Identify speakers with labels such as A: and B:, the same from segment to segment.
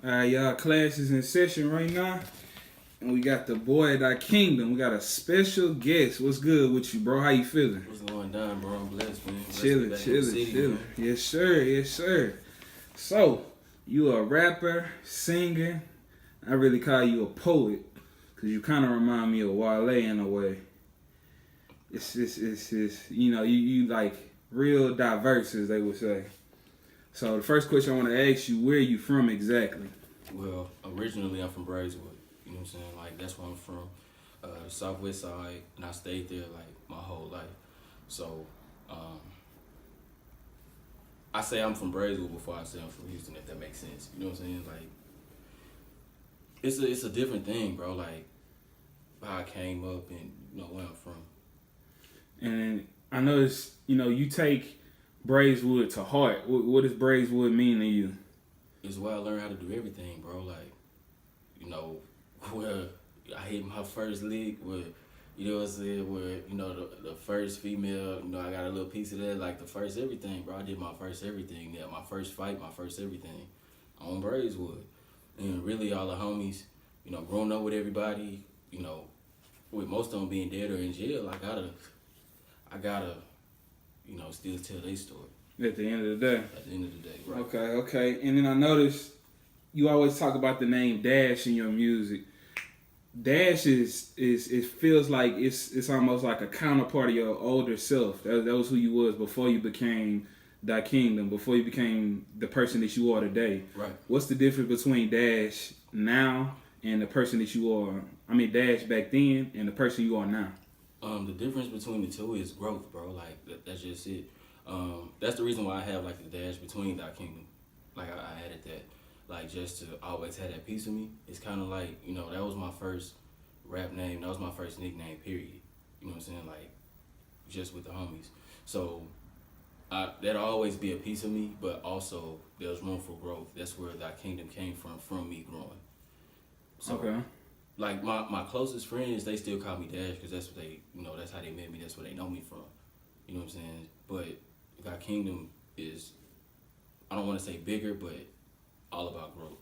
A: Y'all, class is in session right now. And we got the boy at Thy Kingdem. We got a special guest. What's good with you, bro? How you feeling?
B: What's going down, bro? I'm blessed, man.
A: Chilling. Yes, sir. So, you a rapper, singer. I really call you a poet. Because you kind of remind me of Wale in a way. It's you know, you like real diverse, as they would say. So the first question I want to ask you, where are you from exactly?
B: Well, originally I'm from Braeswood. You know what I'm saying? Like, that's where I'm from. Southwest side, and I stayed there like my whole life. So, I say I'm from Braeswood before I say I'm from Houston, if that makes sense. You know what I'm saying? Like, it's a different thing, bro. Like, how I came up and, you know, where I'm from.
A: And I noticed, you know, you take Braeswood to heart. What does Braeswood mean to you?
B: It's where I learned how to do everything, bro. Like, you know, where I hit my first lick with, you know what I'm saying, where, you know, the first female, you know, I got a little piece of that, like the first everything, bro. I did my first everything there, my first fight, my first everything on Braeswood. And really all the homies, you know, growing up with everybody, you know, with most of them being dead or in jail, I gotta, you know, still tell their story.
A: At the end of the day.
B: At the end of the day, right.
A: Okay. And then I noticed you always talk about the name Dash in your music. Dash is it feels like it's almost like a counterpart of your older self. That was who you was before you became Thy Kingdem, before you became the person that you are today.
B: Right.
A: What's the difference between Dash now and the person that you are? I mean, Dash back then and the person you are now.
B: The difference between the two is growth, bro. Like, that's just it. That's the reason why I have, like, the dash between Thy Kingdem. Like, I added that. Like, just to always have that piece of me. It's kind of like, you know, that was my first rap name. That was my first nickname, period. You know what I'm saying? Like, just with the homies. So, that'll always be a piece of me, but also there's room for growth. That's where Thy Kingdem came from me growing. So,
A: okay.
B: Like, my closest friends, they still call me Dash because that's what they, you know, that's how they met me. That's where they know me from. You know what I'm saying? But Thy Kingdem is, I don't want to say bigger, but all about growth.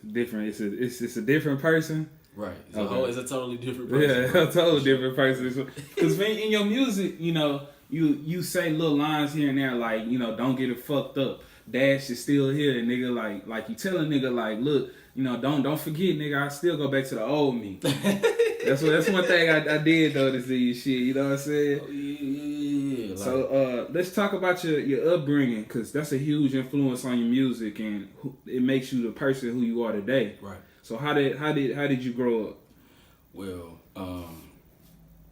A: Different. It's a different person.
B: Right. It's,
A: okay.
B: It's a totally different person.
A: Yeah, a totally different person. Because in your music, you know, you say little lines here and there like, you know, don't get it fucked up. Dash is still here, and nigga, like you tell a nigga like, look, you know, don't forget, nigga, I still go back to the old me. That's one thing I did notice in your shit. You know what I'm saying?
B: Oh, yeah. Like,
A: so let's talk about your upbringing, because that's a huge influence on your music, and it makes you the person who you are today.
B: Right.
A: So how did you grow up?
B: Well,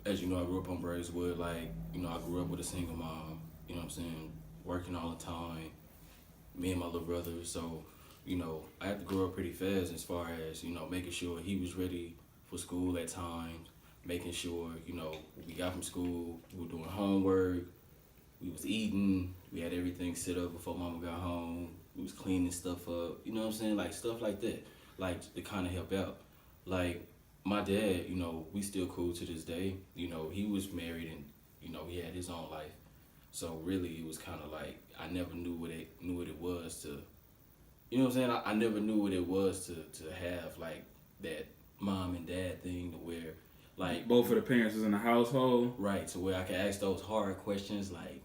B: as you know, I grew up on Braeswood. Like, you know, I grew up with a single mom. You know what I'm saying? Working all the time. Me and my little brother. So, you know, I had to grow up pretty fast as far as, you know, making sure he was ready for school at times, making sure, you know, we got from school, we were doing homework, we was eating, we had everything set up before mama got home, we was cleaning stuff up, you know what I'm saying? Like, stuff like that, like, to kind of help out. Like, my dad, you know, we still cool to this day. You know, he was married and, you know, he had his own life. So really, it was kind of like, I never knew what it was to, you know what I'm saying? I never knew what it was to have, like, that mom and dad thing to where, like,
A: both of the parents was in the household.
B: Right, to where I could ask those hard questions, like,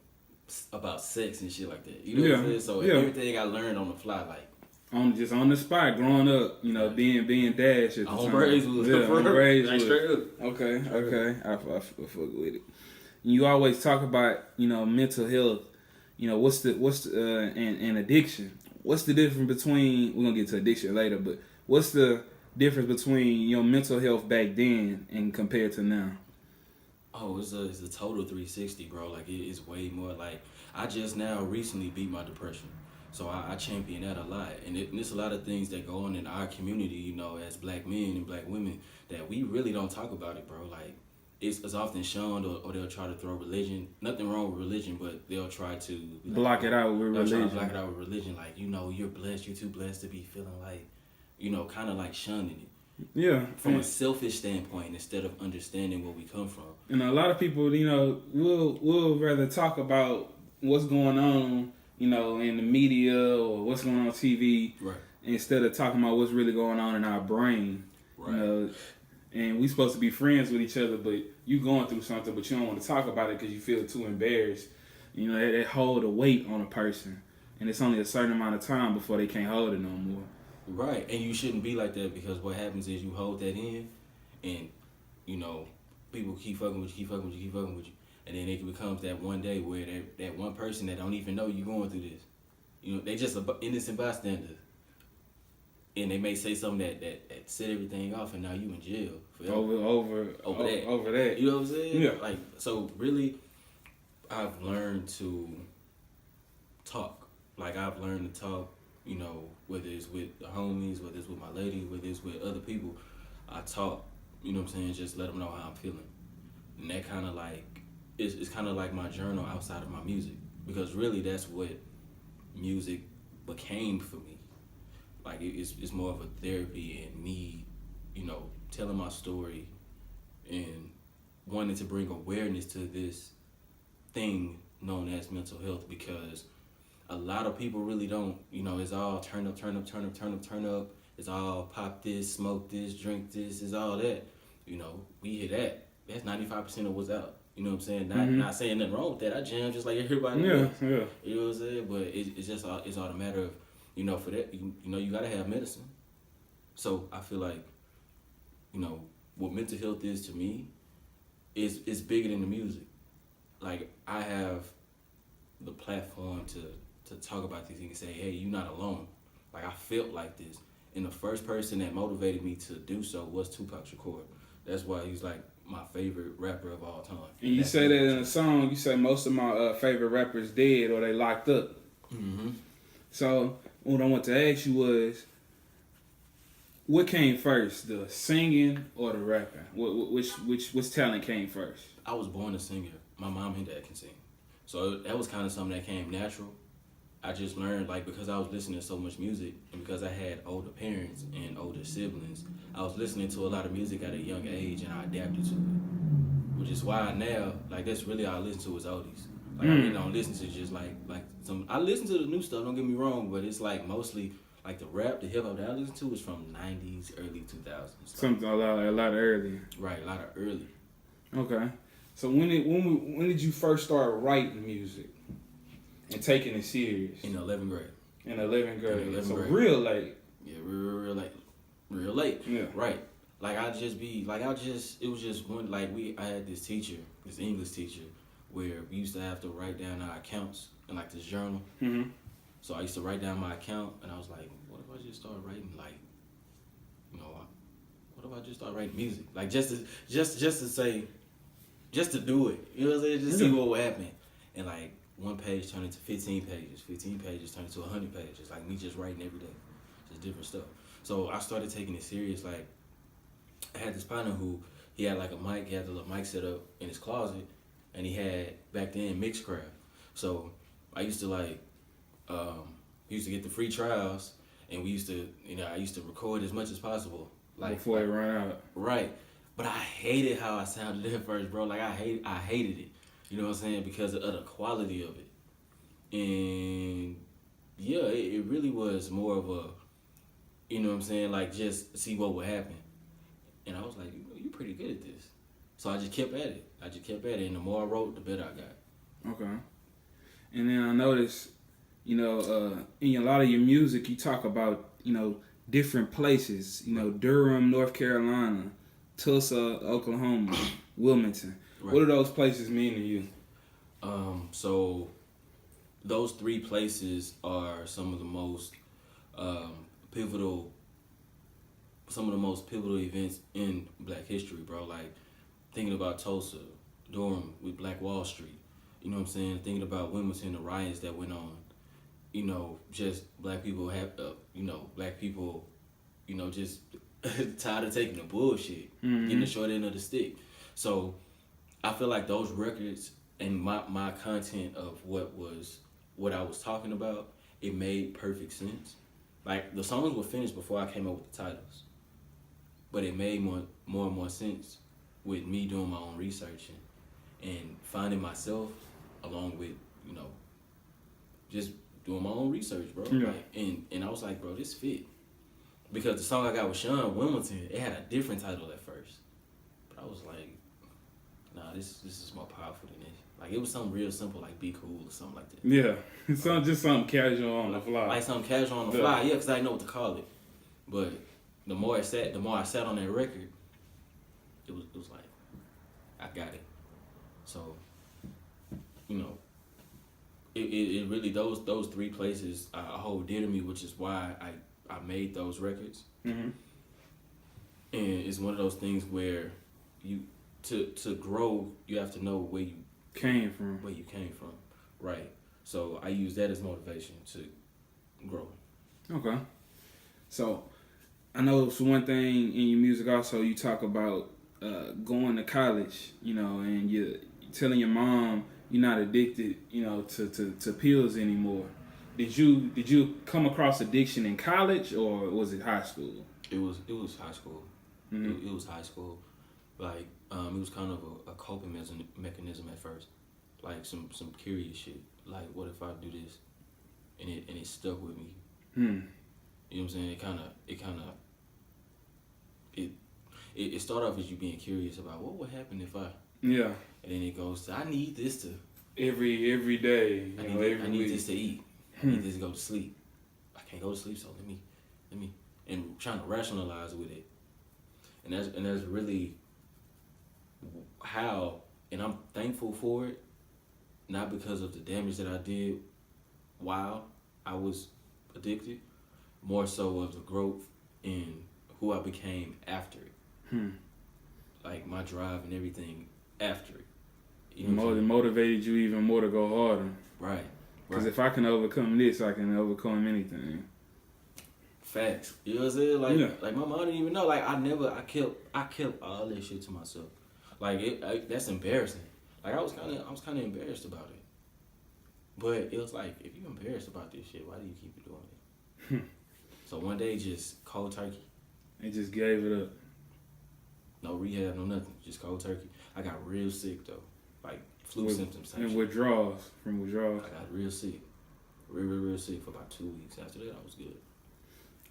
B: about sex and shit like that. You know what I'm saying? So everything I learned on the fly, like,
A: on the spot, growing up, you know, being Dash at the time.
B: On Braeswood.
A: Yeah, on Braeswood.
B: Straight up.
A: Okay. I fuck with it. You always talk about, you know, mental health. You know, what's the and addiction. What's the difference between, we're gonna get to addiction later, but what's the difference between your mental health back then and compared to now? Oh,
B: it's a total 360, bro. Like, it's way more. Like, I just now recently beat my depression. So I champion that a lot. And there's a lot of things that go on in our community, you know, as black men and black women, that we really don't talk about it, bro. Like, it's often shunned, or they'll try to throw religion. Nothing wrong with religion, but they'll try to
A: block it out with religion.
B: Block it out with religion. Like, you know, you're blessed. You're too blessed to be feeling like, you know, kind of like shunning it.
A: Yeah.
B: From a selfish standpoint, instead of understanding where we come from.
A: And a lot of people, you know, will rather talk about what's going on, you know, in the media or what's going on TV.
B: Right.
A: instead of talking about what's really going on in our brain.
B: Right.
A: You know, and we supposed to be friends with each other, but you going through something, but you don't want to talk about it because you feel too embarrassed. You know, that hold a weight on a person, and it's only a certain amount of time before they can't hold it no more.
B: Right, and you shouldn't be like that, because what happens is you hold that in, and you know, people keep fucking with you, and then it becomes that one day where that one person that don't even know you going through this, you know, they just an innocent bystander, and they may say something that set everything off, and now you in jail forever.
A: Over that.
B: You know what I'm saying?
A: Yeah.
B: Like, so really, I've learned to talk. Like, I've learned to talk, you know, whether it's with the homies, whether it's with my lady, whether it's with other people, I talk, you know what I'm saying, just let them know how I'm feeling. And that kind of like, it's kind of like my journal outside of my music, because really that's what music became for me. Like, it's more of a therapy, and me, you know, telling my story and wanting to bring awareness to this thing known as mental health, because a lot of people really don't, you know, it's all turn up. It's all pop this, smoke this, drink this, it's all that. You know, we hear that. That's 95% of what's out. You know what I'm saying? Not saying nothing wrong with that. I jam just like everybody else.
A: Yeah.
B: You know what I'm saying? But it's all a matter of, you know, for that, you know, you gotta have medicine. So I feel like, you know, what mental health is to me is bigger than the music. Like, I have the platform to talk about these things and say, hey, you're not alone. Like, I felt like this. And the first person that motivated me to do so was Tupac Shakur. That's why he's like my favorite rapper of all time.
A: And you say that in a song, you say most of my favorite rappers dead or they locked up.
B: Mm-hmm.
A: So what I want to ask you was, what came first, the singing or the rapping? Which talent came first?
B: I was born a singer. My mom and dad can sing. So that was kind of something that came natural. I just learned, like, because I was listening to so much music, and because I had older parents and older siblings, I was listening to a lot of music at a young age, and I adapted to it. Which is why now, like, that's really all I listen to is oldies. Like, I really don't listen to just like some. I listen to the new stuff. Don't get me wrong, but it's like mostly like the rap, the hip hop that I listen to is from '90s, early 2000s.
A: Something a lot earlier.
B: Right, a lot of early.
A: Okay. So when did you first start writing music and taking it serious?
B: In 11th grade.
A: In 11th grade.
B: In 11th
A: so
B: grade.
A: Real late.
B: Yeah, real late. Real late.
A: Yeah.
B: Right. Like, it was just one, like, I had this teacher, this English teacher, where we used to have to write down our accounts in, like, this journal.
A: Mm-hmm.
B: So I used to write down my account, and I was like, what if I just start writing, like, you know, what if I just start writing music? Like, just to say, just to do it. You know what I'm saying? Just see what would happen. And, like, one page turned into 15 pages. 15 pages turned into 100 pages. Like, me just writing every day. Just different stuff. So I started taking it serious. Like, I had this partner who, he had like a mic, he had the little mic set up in his closet, and he had, back then, Mixcraft. So I used to like, he used to get the free trials, and we used to, you know, I used to record as much as possible. Like,
A: before it ran out.
B: Right. But I hated how I sounded at first, bro. Like, I hated it. You know what I'm saying? Because of the quality of it. And yeah, it really was more of a, you know what I'm saying, like, just see what would happen. And I was like, you're pretty good at this. So I just kept at it. And the more I wrote, the better I got.
A: Okay. And then I noticed, you know, in a lot of your music, you talk about, you know, different places. You know, Durham, North Carolina, Tulsa, Oklahoma, Wilmington. Right. What do those places mean to you?
B: So those three places are some of the most pivotal events in Black history, bro. Like, thinking about Tulsa, Durham with Black Wall Street, you know what I'm saying? Thinking about Wilmington, the riots that went on, you know, just black people just tired of taking the bullshit, getting the short end of the stick. So I feel like those records and my content of what I was talking about, it made perfect sense. Like, the songs were finished before I came up with the titles, but it made more and more sense with me doing my own research and finding myself, along with, you know, just doing my own research, bro.
A: Yeah.
B: Like, and I was like, bro, this fit. because the song I got with Sean Wilmington, it had a different title at first, but I was like, nah, this is more powerful than this. Like it was something real simple, like "Be Cool" or something like that.
A: Yeah, just something casual on the fly.
B: Like something casual on the fly, yeah, because I didn't know what to call it. But the more I sat on that record, it was like, I got it. So, you know, it really those three places hold dear to me, which is why I made those records.
A: Mm-hmm.
B: And it's one of those things where you to grow, you have to know where you came from, right? So I use that as motivation to grow.
A: Okay. So I know it's one thing in your music also you talk about going to college, you know, and you're telling your mom you're not addicted, you know, to pills anymore. Did you come across addiction in college or was it high school?
B: It was high school. Mm-hmm. It was high school. Like it was kind of a coping mechanism at first, like some curious shit. Like, what if I do this, and it stuck with me. You know what I'm saying? It started off as you being curious about what would happen if I. Yeah. And then it goes to, I need this to.
A: Every day.
B: I need this to eat. I need this to go to sleep. I can't go to sleep, so let me, and trying to rationalize with it. And that's really how, and I'm thankful for it, not because of the damage that I did while I was addicted, more so of the growth in who I became after it. Like my drive and everything after it.
A: You know, it motivated you even more to go harder.
B: Right.
A: Because if I can overcome this, I can overcome anything.
B: Facts. You know what I'm saying? Like, like my mom didn't even know. Like I kept all that shit to myself. Like that's embarrassing. Like I was kind of embarrassed about it. But it was like, if you're embarrassed about this shit, why do you keep doing it? So one day, just cold turkey.
A: They just gave it up.
B: No rehab, no nothing. Just cold turkey. I got real sick though, like flu symptoms.
A: And withdrawals. I
B: got real sick, real sick for about 2 weeks. After that, I was good.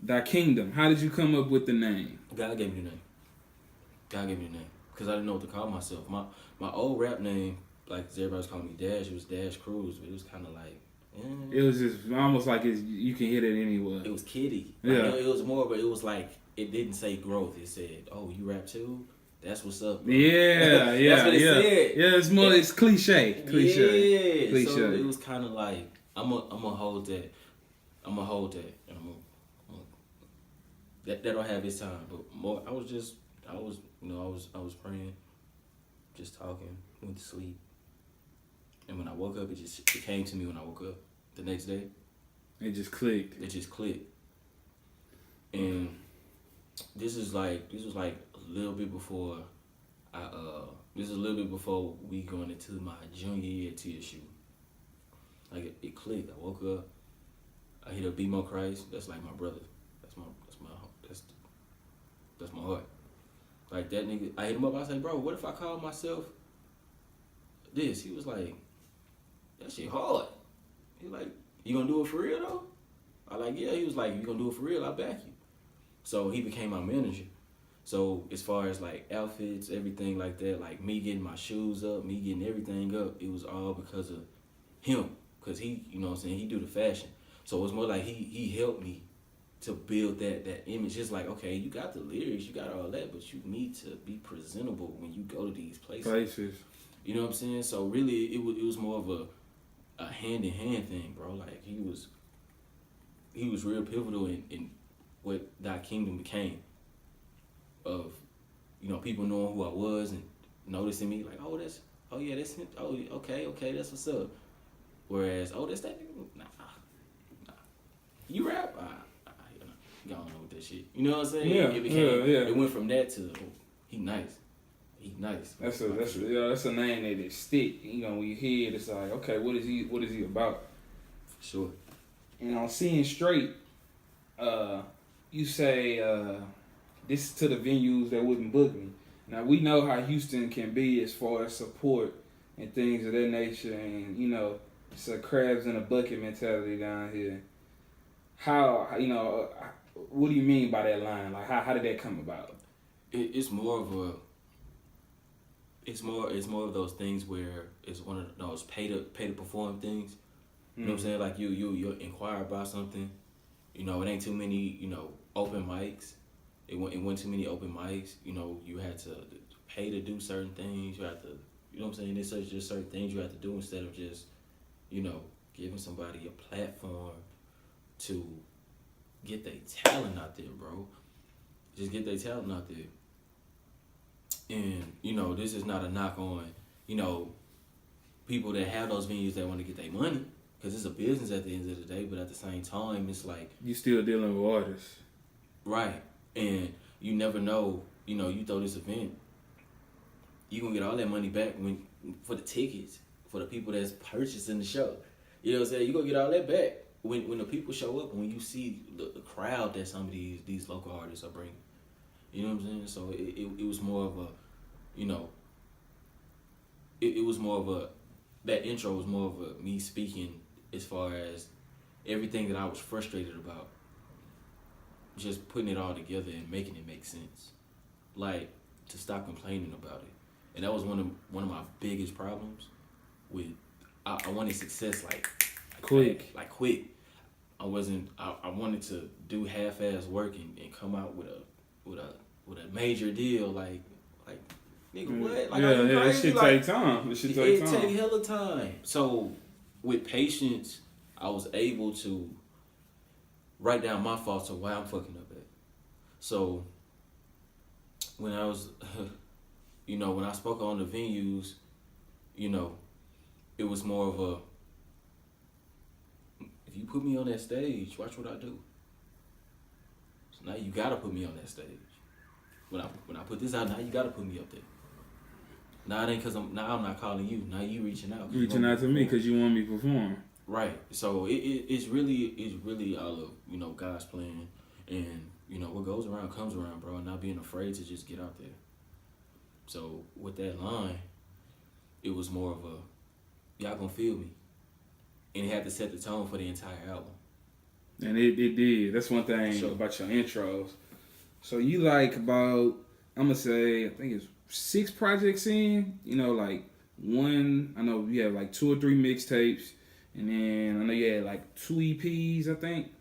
A: Thy Kingdem. How did you come up with the name?
B: God gave me the name. Because I didn't know what to call myself. My old rap name, like everybody was calling me Dash, it was Dash Cruz, but it was kind of like,
A: It was just almost like you can hit it anywhere.
B: It was kiddie. Like, it was more, but it was like, it didn't say growth. It said, oh, you rap too? That's what's up, bro.
A: Yeah.
B: That's what it said.
A: Yeah, it's more, it's cliche.
B: Yeah. So it was kind of like, I'm gonna hold that. And that'll have its time. But more, I was praying, just talking, went to sleep. And when I woke up, it came to me when I woke up the next day.
A: It just clicked.
B: And this was like a little bit before we going into my junior year at TSU. Like it clicked. I woke up, I hit up B-Mo Christ. That's like my brother. That's my heart. Like that nigga, I hit him up. I said, bro, what if I call myself this? He was like, that shit hard. He like, you gonna do it for real though? I like, yeah. He was like, you gonna do it for real? I back you. So he became my manager. So as far as like outfits, everything like that, like me getting my shoes up, me getting everything up, it was all because of him. Cause he, you know what I'm saying, he do the fashion. So it was more like he helped me to build that image. It's like, okay, you got the lyrics, you got all that, but you need to be presentable when you go to these places. You know what I'm saying? So really, it was more of a hand-in-hand thing, bro. Like, he was real pivotal in what Thy Kingdem became. Of, you know, people knowing who I was and noticing me, like, that's him. Oh, okay, that's what's up. Whereas, that's that nigga. Nah. You rap? I don't know with that shit. You know what I'm saying? It went from that to, he nice.
A: That's a name that it stick. You know, when you hear it, it's like, okay, what is he about?
B: For sure.
A: And on Seeing Straight, you say this to the venues that wouldn't book me. Now we know how Houston can be as far as support and things of that nature, and you know, it's a crabs in a bucket mentality down here. How, you know, what do you mean by that line? Like, how did that come about?
B: It's more of a. It's more of those things where it's one of those pay to perform things. You know what I'm saying? Like you inquire about something. You know, it ain't too many, open mics. It wasn't too many open mics. You know, you had to pay to do certain things. You had to, you know what I'm saying? There's just certain things you have to do instead of just, giving somebody a platform to get their talent out there, bro. Just get their talent out there. And, this is not a knock on, people that have those venues that want to get their money. Because it's a business at the end of the day. But at the same time, it's like... You
A: still dealing with artists.
B: Right. And you never know, you throw this event, you going to get all that money back for the tickets, for the people that's purchasing the show. You know what I'm saying? You're going to get all that back when the people show up and when you see the crowd that some of these local artists are bringing. You know what I'm saying? So it was more of a, it was more of a, that intro was more of a me speaking as far as everything that I was frustrated about. Just putting it all together and making it make sense. Like, to stop complaining about it. And that was one of my biggest problems with, I wanted success
A: quick.
B: Like quick. I wanted to do half-ass work and come out with a major deal, like nigga, what? Like,
A: that shit take time.
B: It take hella time. So with patience, I was able to write down my faults of why I'm fucking up at. So when I was, when I spoke on the venues, it was more of a, if you put me on that stage, watch what I do. So now you gotta put me on that stage. When I put this out, now you gotta put me up there. Now it ain't cause I'm not calling you. Now you reaching out.
A: Reaching out to me because you want me to perform.
B: Right. So it's really all of God's plan, and what goes around comes around, bro. And not being afraid to just get out there. So with that line, it was more of a y'all gonna feel me, and it had to set the tone for the entire album.
A: And it did. That's one thing about your intros. So you about, I'm gonna say, I think it's 6 projects in. One, I know you have 2 or 3 mixtapes, and then I know you had 2 EPs, I think.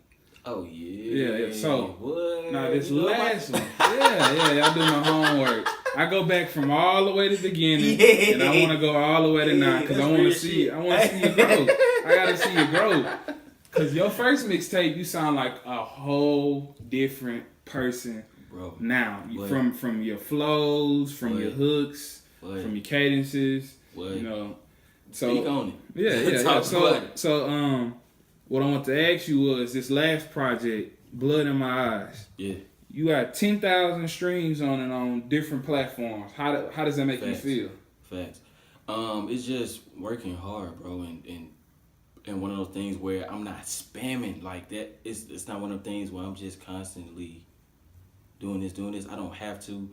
B: Oh yeah.
A: Yeah. So
B: what?
A: now this last one, I do my homework. I go back from all the way to the beginning, and I want to go all the way to now because I want to see. I want to see your growth. I gotta see your growth. Cause your first mixtape, you sound like a whole different person,
B: bro.
A: Now, from your flows, from your hooks, from your cadences, So
B: speak on it.
A: Yeah. So what I want to ask you was this last project, Blood in My Eyes.
B: Yeah.
A: You got 10,000 streams on it on different platforms. How does that make you feel?
B: Facts. It's just working hard, bro, and one of those things where I'm not spamming like that. It's not one of those things where I'm just constantly doing this. I don't have to.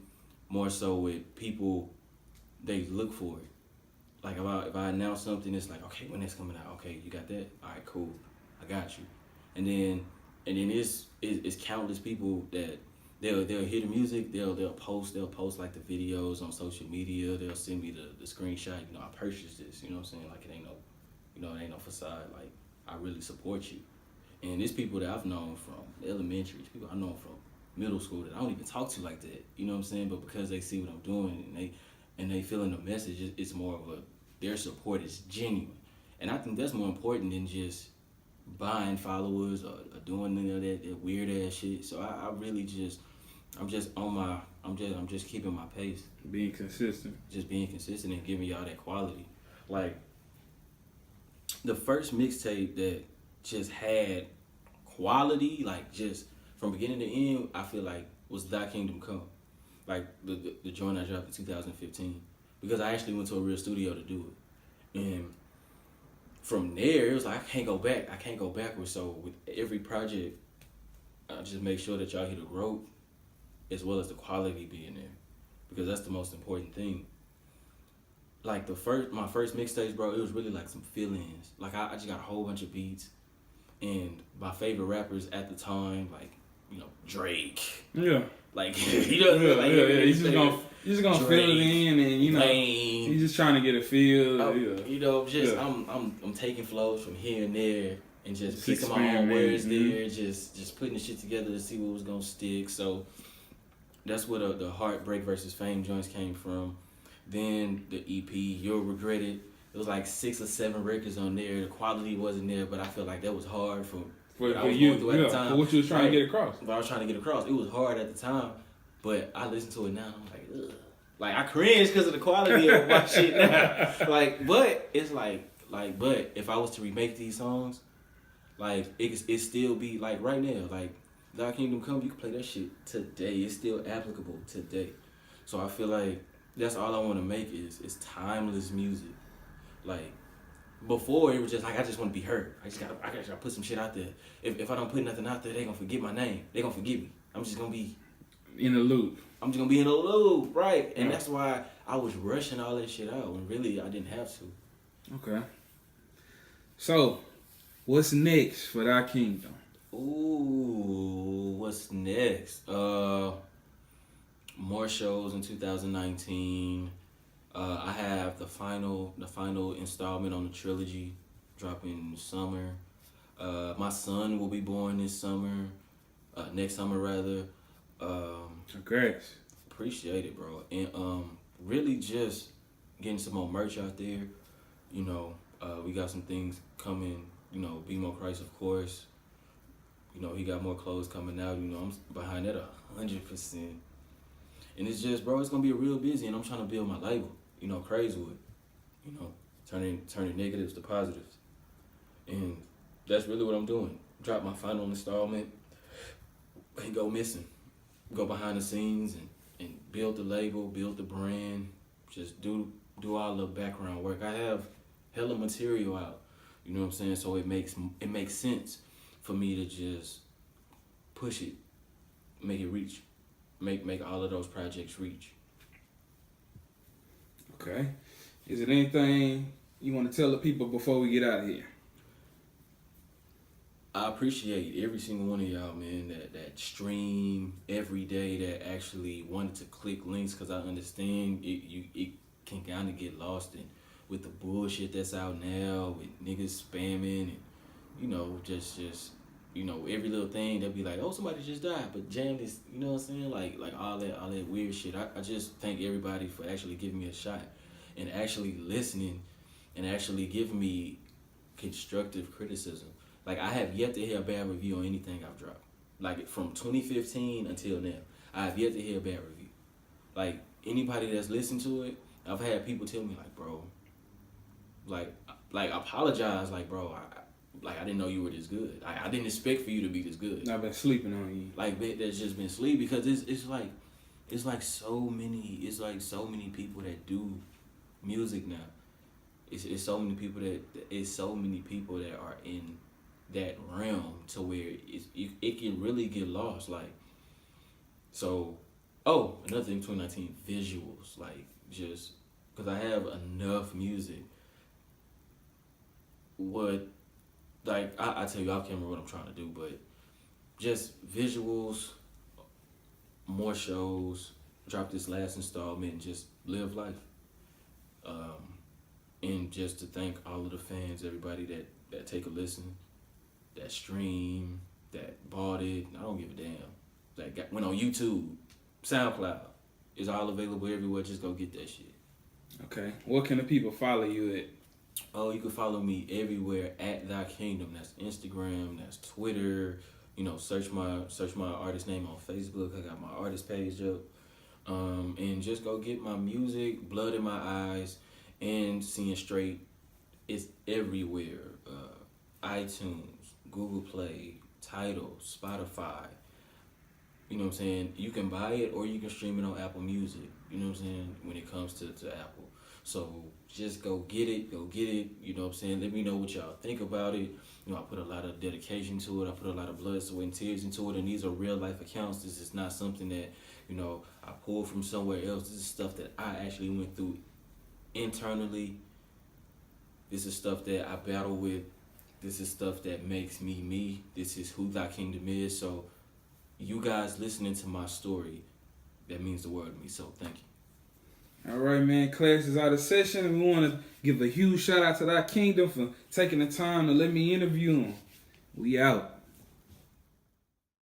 B: More so with people, they look for it. Like if I announce something, it's like, okay, when that's coming out? Okay, you got that? All right, cool. I got you. And then it's countless people that they'll hear the music, they'll post like the videos on social media, they'll send me the screenshot, I purchased this, you know what I'm saying? Like it ain't no, it ain't no facade, like I really support you. And it's people that I've known from elementary, it's people I've known from middle school that I don't even talk to like that, you know what I'm saying? But because they see what I'm doing and they feeling the message, it's more of their support is genuine. And I think that's more important than just buying followers or doing that weird ass shit. So I really I'm just keeping my pace.
A: Being consistent.
B: Just being consistent and giving y'all that quality. Like the first mixtape that just had quality, like just from beginning to end, I feel like was Thy Kingdem Come. Like the joint I dropped in 2015. Because I actually went to a real studio to do it. And from there, it was like, I can't go backwards. So with every project, I just make sure that y'all hear the growth as well as the quality being there. Because that's the most important thing. Like my first mixtapes, bro, it was really like some feelings. Like I just got a whole bunch of beats. And my favorite rappers at the time, like Drake.
A: Yeah.
B: Like
A: He's just gonna
B: Drake,
A: fill it in, and
B: Wayne.
A: he's just trying to get a feel.
B: I'm taking flows from here and there and just picking my own words there, just putting the shit together to see what was gonna stick. So that's where the Heartbreak versus Fame joints came from. Then the EP, You'll Regret It. It was like 6 or 7 records on there. The quality wasn't there, but I feel like that was hard for
A: you, for what you was trying to get across.
B: What I was trying to get across. It was hard at the time, but I listen to it now and I'm like, ugh. Like, I cringe because of the quality of my shit now. But it's but if I was to remake these songs, like, it still be, like, right now, like, Thy Kingdem Come, you can play that shit today. It's still applicable today. So I feel like that's all I want to make is timeless music. Like, before it was just like I just want to be heard. I gotta put some shit out there. If I don't put nothing out there, they gonna forget my name. They gonna forget me. I'm just gonna be
A: in the loop.
B: I'm just gonna be in a loop, right? And that's why I was rushing all that shit out when really I didn't have to.
A: Okay. So, what's next for Thy Kingdem?
B: Ooh, what's next? More shows in 2019. I have the final installment on the trilogy dropping this summer. My son will be born this summer, next summer rather.
A: Congrats.
B: Appreciate it, bro. And really just getting some more merch out there. We got some things coming. Be More Christ, of course. He got more clothes coming out. I'm behind that 100%. And it's just, bro, it's gonna be real busy, and I'm trying to build my label. Crazewood. Turning negatives to positives. And that's really what I'm doing. Drop my final installment and go missing. Go behind the scenes and build the label, build the brand, just do all the background work. I have hella material out, you know what I'm saying? So it makes sense for me to just push it, make it reach, make all of those projects reach.
A: Okay. Is it anything you want to tell the people before we get out of here?
B: I appreciate every single one of y'all, man, that stream every day, that actually wanted to click links, because I understand it can kind of get lost with the bullshit that's out now, with niggas spamming and, just every little thing they'll be like, oh, somebody just died, but jam this, you know what I'm saying? Like all that weird shit. I just thank everybody for actually giving me a shot and actually listening and actually giving me constructive criticism. Like, I have yet to hear a bad review on anything I've dropped. Like, from 2015 until now, I have yet to hear a bad review. Like, anybody that's listened to it, I've had people tell me, like, bro, like apologize, like, bro, I didn't know you were this good. I didn't expect for you to be this good.
A: I've been sleeping on you.
B: Like, that's just been sleep, because it's like so many people that do music now. It's so many people that are in that realm to where it can really get lost. Like, so, another thing, 2019, visuals. Like, just because I have enough music. I tell you, I can't remember what I'm trying to do, but just visuals, more shows, drop this last installment, and just live life. And just to thank all of the fans, everybody that take a listen, that stream, that bought it. I don't give a damn. That went on YouTube, SoundCloud. It's all available everywhere. Just go get that shit.
A: Okay. What can the people follow you at?
B: Oh, you can follow me everywhere at Thy Kingdem. That's Instagram, that's Twitter. Search my artist name on Facebook. I got my artist page up. And just go get my music, Blood in My Eyes, and Seeing Straight. It's everywhere. iTunes, Google Play, Tidal, Spotify. You know what I'm saying? You can buy it or you can stream it on Apple Music. You know what I'm saying? When it comes to Apple. So just go get it. You know what I'm saying? Let me know what y'all think about it. I put a lot of dedication to it. I put a lot of blood, sweat, and tears into it. And these are real life accounts. This is not something that, I pulled from somewhere else. This is stuff that I actually went through internally. This is stuff that I battle with. This is stuff that makes me me. This is who Thy Kingdom is. So you guys listening to my story, that means the world to me. So thank you.
A: All right, man. Class is out of session, and we want to give a huge shout out to Thy Kingdem for taking the time to let me interview him. We out.